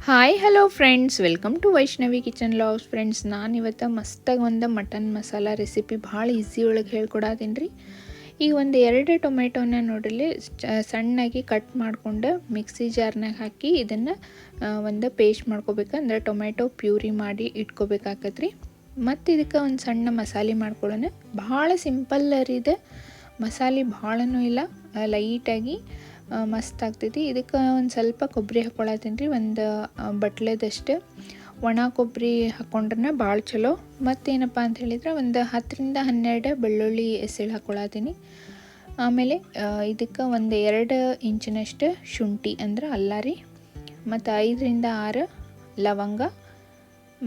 Hi hello friends, welcome to Vaishnavi kitchen loves. Friends, ನಾನು ಇವತ್ತು ಮಸ್ತಾಗಿ ಒಂದು ಮಟನ್ ಮಸಾಲ ರೆಸಿಪಿ ಭಾಳ ಈಸಿ ಒಳಗೆ ಹೇಳ್ಕೊಡತ್ತೀನಿ ರೀ. ಈಗ ಒಂದು 2 ಟೊಮೆಟೊನ ನೋಡ್ರಿ ಸಣ್ಣಾಗಿ ಕಟ್ ಮಾಡ್ಕೊಂಡು ಮಿಕ್ಸಿ ಜಾರ್ನಾಗ ಹಾಕಿ ಇದನ್ನು ಒಂದು ಪೇಸ್ಟ್ ಮಾಡ್ಕೋಬೇಕು. ಅಂದರೆ ಟೊಮೆಟೊ ಪ್ಯೂರಿ ಮಾಡಿ ಇಟ್ಕೋಬೇಕಾಗತ್ತೆ ರೀ. ಮತ್ತು ಇದಕ್ಕೆ ಒಂದು ಸಣ್ಣ ಮಸಾಲೆ ಮಾಡ್ಕೊಳ್ಳೋಣ. ಭಾಳ ಸಿಂಪಲ್ ರೀ ಇದು. ಮಸಾಲೆ ಭಾಳನೂ ಇಲ್ಲ, ಲೈಟಾಗಿ ಮಸ್ತ್ ಆಗ್ತೈತಿ. ಇದಕ್ಕೆ ಒಂದು ಸ್ವಲ್ಪ ಕೊಬ್ಬರಿ ಹಾಕ್ಕೊಳತ್ತೀನಿ ರೀ. ಒಂದು ಬಟ್ಲೆದಷ್ಟು ಒಣ ಕೊಬ್ಬರಿ ಹಾಕ್ಕೊಂಡ್ರೆ ಭಾಳ ಚಲೋ. ಮತ್ತೇನಪ್ಪ ಅಂತ ಹೇಳಿದ್ರೆ ಒಂದು 10ರಿಂದ 12 ಬೆಳ್ಳುಳ್ಳಿ ಎಸಳು ಹಾಕ್ಕೊಳತ್ತೀನಿ. ಆಮೇಲೆ ಇದಕ್ಕೆ ಒಂದು 2 ಇಂಚಿನಷ್ಟು ಶುಂಠಿ ಅಂದ್ರೆ ಅಲ್ಲ ರೀ. ಮತ್ತು 5ರಿಂದ 6 ಲವಂಗ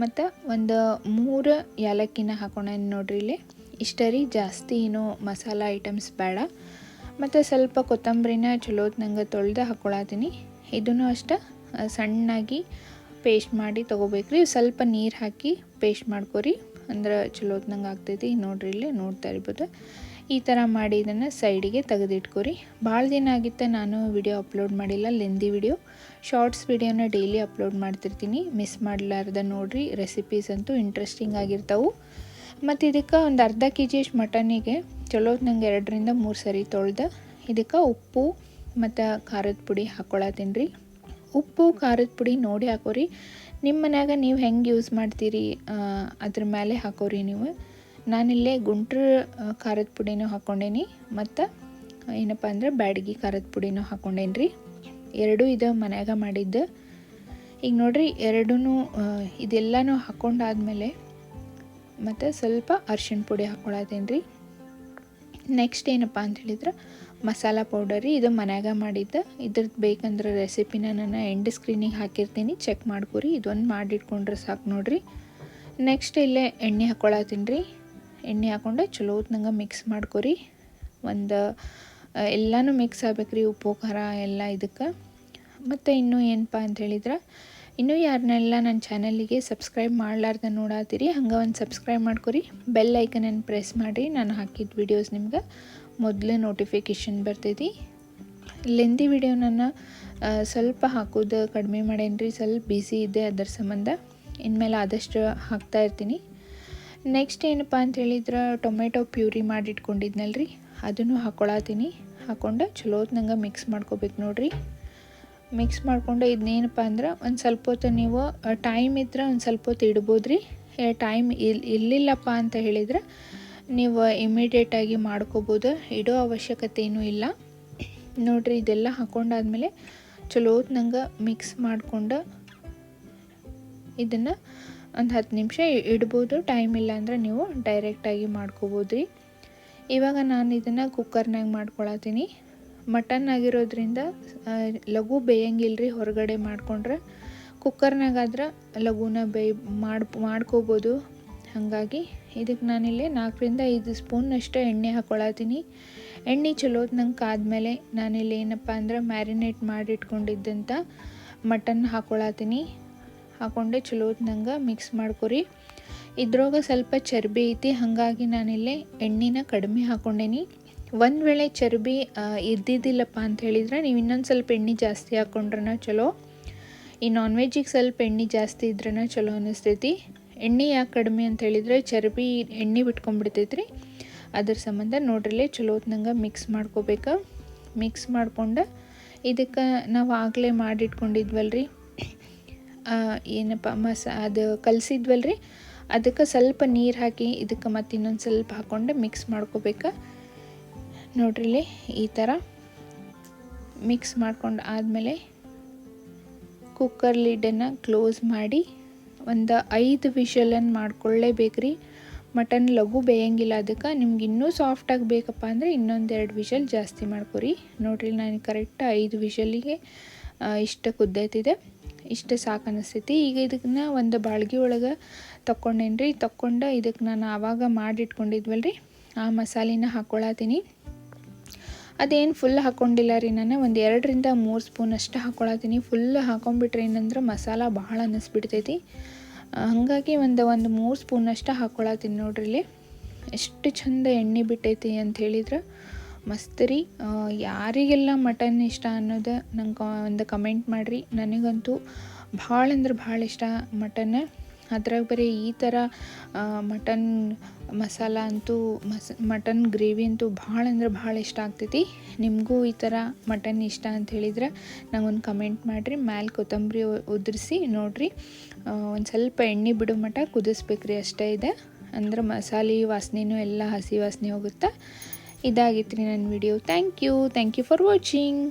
ಮತ್ತು ಒಂದು 3 ಏಲಕ್ಕಿನ ಹಾಕೋಣ ನೋಡ್ರಿ. ಇಲ್ಲಿ ಇಷ್ಟ ರೀ, ಜಾಸ್ತಿ ಏನೋ ಮಸಾಲ ಐಟಮ್ಸ್ ಬೇಡ. ಮತ್ತು ಸ್ವಲ್ಪ ಕೊತ್ತಂಬರಿನ ಚಲೋತ್ನಂಗೆ ತೊಳೆದು ಹಾಕ್ಕೊಳತ್ತೀನಿ. ಇದನ್ನು ಅಷ್ಟೇ ಸಣ್ಣಾಗಿ ಪೇಸ್ಟ್ ಮಾಡಿ ತೊಗೋಬೇಕ್ರಿ. ಸ್ವಲ್ಪ ನೀರು ಹಾಕಿ ಪೇಸ್ಟ್ ಮಾಡ್ಕೊರಿ, ಅಂದ್ರೆ ಚಲೋತ್ನಂಗೆ ಆಗ್ತೈತಿ. ನೋಡ್ರಿ, ಇಲ್ಲಿ ನೋಡ್ತಾ ಇರ್ಬೋದು. ಈ ಥರ ಮಾಡಿ ಇದನ್ನು ಸೈಡಿಗೆ ತೆಗೆದಿಟ್ಕೊರಿ. ಭಾಳ ದಿನ ಆಗಿತ್ತು ನಾನು ವಿಡಿಯೋ ಅಪ್ಲೋಡ್ ಮಾಡಿಲ್ಲ, ಲೆಂದಿ ವಿಡಿಯೋ. ಶಾರ್ಟ್ಸ್ ವಿಡಿಯೋನ ಡೈಲಿ ಅಪ್ಲೋಡ್ ಮಾಡ್ತಿರ್ತೀನಿ, ಮಿಸ್ ಮಾಡಲಾರ್ದ ನೋಡಿರಿ. ರೆಸಿಪೀಸ್ ಅಂತೂ ಇಂಟ್ರೆಸ್ಟಿಂಗ್ ಆಗಿರ್ತಾವೆ. ಮತ್ತು ಇದಕ್ಕೆ ಒಂದು ಅರ್ಧ kg ಅಷ್ಟು ಮಟನಿಗೆ ಚಲೋತ್ನಂಗೆ 2ರಿಂದ 3 ಸರಿ ತೊಳೆದು ಇದಕ್ಕೆ ಉಪ್ಪು ಮತ್ತು ಖಾರದ ಪುಡಿ ಹಾಕ್ಕೊಳತ್ತೀನಿ ರೀ. ಉಪ್ಪು ಖಾರದ ಪುಡಿ ನೋಡಿ ಹಾಕೋರಿ. ನಿಮ್ಮ ಮನ್ಯಾಗ ನೀವು ಹೆಂಗೆ ಯೂಸ್ ಮಾಡ್ತೀರಿ ಅದ್ರ ಮೇಲೆ ಹಾಕೋರಿ ನೀವು. ನಾನಿಲ್ಲೇ ಗುಂಟ್ರ ಖಾರದ ಪುಡಿನೂ ಹಾಕ್ಕೊಂಡೇನಿ, ಮತ್ತು ಏನಪ್ಪ ಅಂದ್ರೆ ಬ್ಯಾಡಗಿ ಖಾರದ ಪುಡಿನೂ ಹಾಕ್ಕೊಂಡೇನಿ ರೀ. ಎರಡೂ ಇದು ಮನ್ಯಾಗ ಮಾಡಿದ್ದು. ಈಗ ನೋಡಿರಿ, ಎರಡೂ ಇದೆಲ್ಲನೂ ಹಾಕ್ಕೊಂಡಾದ್ಮೇಲೆ ಮತ್ತು ಸ್ವಲ್ಪ ಅರ್ಶಿಣ ಪುಡಿ ಹಾಕ್ಕೊಳತ್ತೀನಿ ರೀ. ನೆಕ್ಸ್ಟ್ ಏನಪ್ಪ ಅಂತ ಹೇಳಿದ್ರೆ ಮಸಾಲ ಪೌಡರ್ ರೀ. ಇದು ಮನ್ಯಾಗ ಮಾಡಿದ್ದು. ಇದ್ರದ್ದು ಬೇಕಂದ್ರೆ ರೆಸಿಪಿನ ನಾನು ಎಂಡ್ ಸ್ಕ್ರೀನಿಗೆ ಹಾಕಿರ್ತೀನಿ, ಚೆಕ್ ಮಾಡ್ಕೊರಿ. ಇದೊಂದು ಮಾಡಿಟ್ಕೊಂಡ್ರೆ ಸಾಕು ನೋಡಿರಿ. ನೆಕ್ಸ್ಟ್ ಇಲ್ಲೇ ಎಣ್ಣೆ ಹಾಕ್ಕೊಳತ್ತೀನಿ ರೀ. ಎಣ್ಣೆ ಹಾಕ್ಕೊಂಡು ಚಲೋತ್ನಂಗೆ ಮಿಕ್ಸ್ ಮಾಡ್ಕೊರಿ. ಒಂದು ಎಲ್ಲನೂ ಮಿಕ್ಸ್ ಆಗ್ಬೇಕು ರೀ, ಉಪ್ಪು ಖಾರ ಎಲ್ಲ ಇದಕ್ಕೆ. ಮತ್ತು ಇನ್ನೂ ಏನಪ್ಪ ಅಂತ ಹೇಳಿದ್ರೆ, ಇನ್ನೂ ಯಾರನ್ನೆಲ್ಲ ನನ್ನ ಚಾನಲಿಗೆ ಸಬ್ಸ್ಕ್ರೈಬ್ ಮಾಡಲಾರ್ದ ನೋಡತ್ತೀರಿ, ಹಂಗೆ ಒಂದು ಸಬ್ಸ್ಕ್ರೈಬ್ ಮಾಡ್ಕೊರಿ. ಬೆಲ್ ಐಕನನ್ನು ಪ್ರೆಸ್ ಮಾಡಿ, ನಾನು ಹಾಕಿದ ವೀಡಿಯೋಸ್ ನಿಮ್ಗೆ ಮೊದಲೇ ನೋಟಿಫಿಕೇಷನ್ ಬರ್ತೈತಿ. ಲೆಂದಿ ವಿಡಿಯೋ ನಾನು ಸ್ವಲ್ಪ ಹಾಕೋದು ಕಡಿಮೆ ಮಾಡೇನಿ ರೀ, ಸ್ವಲ್ಪ ಬ್ಯುಸಿ ಇದ್ದೆ, ಅದರ ಸಂಬಂಧ ಇನ್ಮೇಲೆ ಆದಷ್ಟು ಹಾಕ್ತಾ ಇರ್ತೀನಿ. ನೆಕ್ಸ್ಟ್ ಏನಪ್ಪ ಅಂತ ಹೇಳಿದ್ರೆ ಟೊಮೆಟೊ ಪ್ಯೂರಿ ಮಾಡಿಟ್ಕೊಂಡಿದ್ನಲ್ಲ ರೀ, ಅದನ್ನು ಹಾಕ್ಕೊಳತ್ತೀನಿ. ಹಾಕ್ಕೊಂಡು ಚಲೋತ್ನಂಗೆ ಮಿಕ್ಸ್ ಮಾಡ್ಕೋಬೇಕು ನೋಡಿರಿ. ಮಿಕ್ಸ್ ಮಾಡಿಕೊಂಡು ಇದನ್ನೇನಪ್ಪ ಅಂದ್ರೆ ಒಂದು ಸ್ವಲ್ಪ ಹೊತ್ತು ನೀವು ಟೈಮ್ ಇದ್ರೆ ಒಂದು ಸ್ವಲ್ಪ ಹೊತ್ತು ಇಡ್ಬೋದು ರೀ. ಟೈಮ್ ಇರಲಿಲ್ಲಪ್ಪ ಅಂತ ಹೇಳಿದ್ರೆ ನೀವು ಇಮಿಡಿಯೇಟಾಗಿ ಮಾಡ್ಕೋಬೋದು, ಇಡೋ ಅವಶ್ಯಕತೆ ಏನೂ ಇಲ್ಲ. ನೋಡಿರಿ, ಇದೆಲ್ಲ ಹಾಕ್ಕೊಂಡಾದ್ಮೇಲೆ ಚಲೋತ್ನಂಗೆ ಮಿಕ್ಸ್ ಮಾಡಿಕೊಂಡು ಇದನ್ನು ಒಂದು 10 ನಿಮಿಷ ಇಡ್ಬೋದು. ಟೈಮ್ ಇಲ್ಲ ಅಂದರೆ ನೀವು ಡೈರೆಕ್ಟಾಗಿ ಮಾಡ್ಕೋಬೋದು ರೀ. ಇವಾಗ ನಾನು ಇದನ್ನು ಕುಕ್ಕರ್ನಾಗ ಮಾಡ್ಕೊಳತ್ತೀನಿ. ಮಟನ್ ಆಗಿರೋದ್ರಿಂದ ಲಘು ಬೇಯಂಗಿಲ್ಲ ರೀ. ಹೊರಗಡೆ ಮಾಡ್ಕೊಂಡ್ರೆ ಕುಕ್ಕರ್ನಾಗಾದ್ರೆ ಲಘುನ ಮಾಡ್ಕೋಬೋದು. ಹಾಗಾಗಿ ಇದಕ್ಕೆ ನಾನಿಲ್ಲಿ 4ರಿಂದ 5 ಸ್ಪೂನಷ್ಟು ಎಣ್ಣೆ ಹಾಕ್ಕೊಳತ್ತೀನಿ. ಎಣ್ಣೆ ಚಲೋತ್ನಂಗೆ ಕಾದ್ಮೇಲೆ ನಾನಿಲ್ಲಿ ಏನಪ್ಪ ಅಂದ್ರೆ ಮ್ಯಾರಿನೇಟ್ ಮಾಡಿಟ್ಕೊಂಡಿದ್ದಂಥ ಮಟನ್ ಹಾಕ್ಕೊಳತ್ತೀನಿ. ಹಾಕ್ಕೊಂಡೆ ಚಲೋತ್ನಂಗೆ ಮಿಕ್ಸ್ ಮಾಡ್ಕೊರಿ. ಇದ್ರೊಳಗೆ ಸ್ವಲ್ಪ ಚರ್ಬಿ ಐತಿ, ಹಾಗಾಗಿ ನಾನಿಲ್ಲಿ ಎಣ್ಣೆನ ಕಡಿಮೆ ಹಾಕ್ಕೊಂಡೇನಿ. ಒಂದು ವೇಳೆ ಚರ್ಬಿ ಇದ್ದಿದ್ದಿಲ್ಲಪ್ಪ ಅಂತ ಹೇಳಿದ್ರೆ ನೀವು ಇನ್ನೊಂದು ಸ್ವಲ್ಪ ಎಣ್ಣೆ ಜಾಸ್ತಿ ಹಾಕ್ಕೊಂಡ್ರೆ ಚಲೋ. ಈ ನಾನ್ ವೆಜ್ಜಿಗೆ ಸ್ವಲ್ಪ ಎಣ್ಣೆ ಜಾಸ್ತಿ ಇದ್ರೇ ಚಲೋ ಅನ್ನಿಸ್ತೈತಿ. ಎಣ್ಣೆ ಯಾಕೆ ಕಡಿಮೆ ಅಂತ ಹೇಳಿದರೆ ಚರ್ಬಿ ಎಣ್ಣೆ ಬಿಟ್ಕೊಂಡ್ಬಿಡ್ತೈತಿ ರೀ, ಅದ್ರ ಸಂಬಂಧ ನೋಡ್ರಲ್ಲೇ ಚಲೋತ್ನಂಗೆ ಮಿಕ್ಸ್ ಮಾಡ್ಕೋಬೇಕು. ಮಿಕ್ಸ್ ಮಾಡ್ಕೊಂಡು ಇದಕ್ಕೆ ನಾವು ಆಗಲೇ ಮಾಡಿಟ್ಕೊಂಡಿದ್ವಲ್ರಿ, ಏನಪ್ಪ ಅದು ಕಲಸಿದ್ವಲ್ರಿ, ಅದಕ್ಕೆ ಸ್ವಲ್ಪ ನೀರು ಹಾಕಿ ಇದಕ್ಕೆ ಮತ್ತು ಇನ್ನೊಂದು ಸ್ವಲ್ಪ ಹಾಕ್ಕೊಂಡು ಮಿಕ್ಸ್ ಮಾಡ್ಕೋಬೇಕು. ನೋಡ್ರಿಲಿ ಈ ಥರ ಮಿಕ್ಸ್ ಮಾಡ್ಕೊಂಡು ಆದಮೇಲೆ ಕುಕ್ಕರ್ ಲಿಡ್ಡನ್ನು ಕ್ಲೋಸ್ ಮಾಡಿ ಒಂದು 5 ವಿಷಲನ್ನು ಮಾಡ್ಕೊಳ್ಳೇಬೇಕ್ರಿ. ಮಟನ್ ಲಘು ಬೇಯಂಗಿಲ್ಲ, ಅದಕ್ಕೆ ನಿಮ್ಗೆ ಇನ್ನೂ ಸಾಫ್ಟಾಗಿ ಬೇಕಪ್ಪ ಅಂದರೆ ಇನ್ನೊಂದು 2 ವಿಷಲ್ ಜಾಸ್ತಿ ಮಾಡ್ಕೊರಿ. ನೋಡ್ರಿ, ನಾನು ಕರೆಕ್ಟ್ 5 ವಿಷಲಿಗೆ ಇಷ್ಟು ಕುದ್ದೈತಿದೆ, ಇಷ್ಟು ಸಾಕು ಅನ್ನಿಸ್ತೈತಿ. ಈಗ ಇದನ್ನ ಒಂದು ಬಾಳ್ಗೆ ಒಳಗೆ ತೊಗೊಂಡೇನಿ ರೀ. ತೊಗೊಂಡು ಇದಕ್ಕೆ ನಾನು ಆವಾಗ ಮಾಡಿಟ್ಕೊಂಡಿದ್ವಲ್ರಿ ಆ ಮಸಾಲಿನ ಹಾಕ್ಕೊಳತ್ತೀನಿ. ಅದೇನು ಫುಲ್ ಹಾಕ್ಕೊಂಡಿಲ್ಲ ರೀ, ನಾನು ಒಂದು 2ರಿಂದ 3 ಸ್ಪೂನ್ ಅಷ್ಟು ಹಾಕ್ಕೊಳತ್ತೀನಿ. ಫುಲ್ ಹಾಕೊಂಡ್ಬಿಟ್ರೆ ಏನಂದ್ರೆ ಮಸಾಲ ಭಾಳ ಅನ್ನಿಸ್ಬಿಡ್ತೈತಿ. ಹಾಗಾಗಿ ಒಂದು 3 ಸ್ಪೂನಷ್ಟು ಹಾಕ್ಕೊಳತ್ತೀನಿ. ನೋಡ್ರಿ, ಎಷ್ಟು ಚಂದ ಎಣ್ಣೆ ಬಿಟ್ಟೈತಿ ಅಂತ ಹೇಳಿದ್ರೆ ಮಸ್ತ್ ರೀ. ಯಾರಿಗೆಲ್ಲ ಮಟನ್ ಇಷ್ಟ ಅನ್ನೋದು ನಂಗೆ ಒಂದು ಕಮೆಂಟ್ ಮಾಡಿರಿ. ನನಗಂತೂ ಭಾಳ ಅಂದ್ರೆ ಭಾಳ ಇಷ್ಟ ಮಟನ್. ಅದ್ರಾಗ ಬರೀ ಈ ಥರ ಮಟನ್ ಮಸಾಲ ಅಂತೂ ಮಟನ್ ಗ್ರೇವಿ ಅಂತೂ ಭಾಳ ಅಂದ್ರೆ ಭಾಳ ಇಷ್ಟ ಆಗ್ತೈತಿ. ನಿಮಗೂ ಈ ಥರ ಮಟನ್ ಇಷ್ಟ ಅಂತ ಹೇಳಿದ್ರೆ ನಂಗೊಂದು ಕಮೆಂಟ್ ಮಾಡಿರಿ. ಮ್ಯಾಲೆ ಕೊತ್ತಂಬರಿ ಉದುರಿಸಿ ನೋಡಿರಿ, ಒಂದು ಸ್ವಲ್ಪ ಎಣ್ಣೆ ಬಿಡೋ ಮಟ್ಟ ಕುದಿಸ್ಬೇಕ್ರಿ, ಅಷ್ಟೇ ಇದೆ. ಅಂದ್ರೆ ಮಸಾಲೆ ವಾಸನೆಯೂ ಎಲ್ಲ ಹಸಿ ವಾಸನೆ ಹೋಗುತ್ತೆ. ಇದಾಗಿತ್ತು ರೀ ನನ್ನ video. Thank you for watching.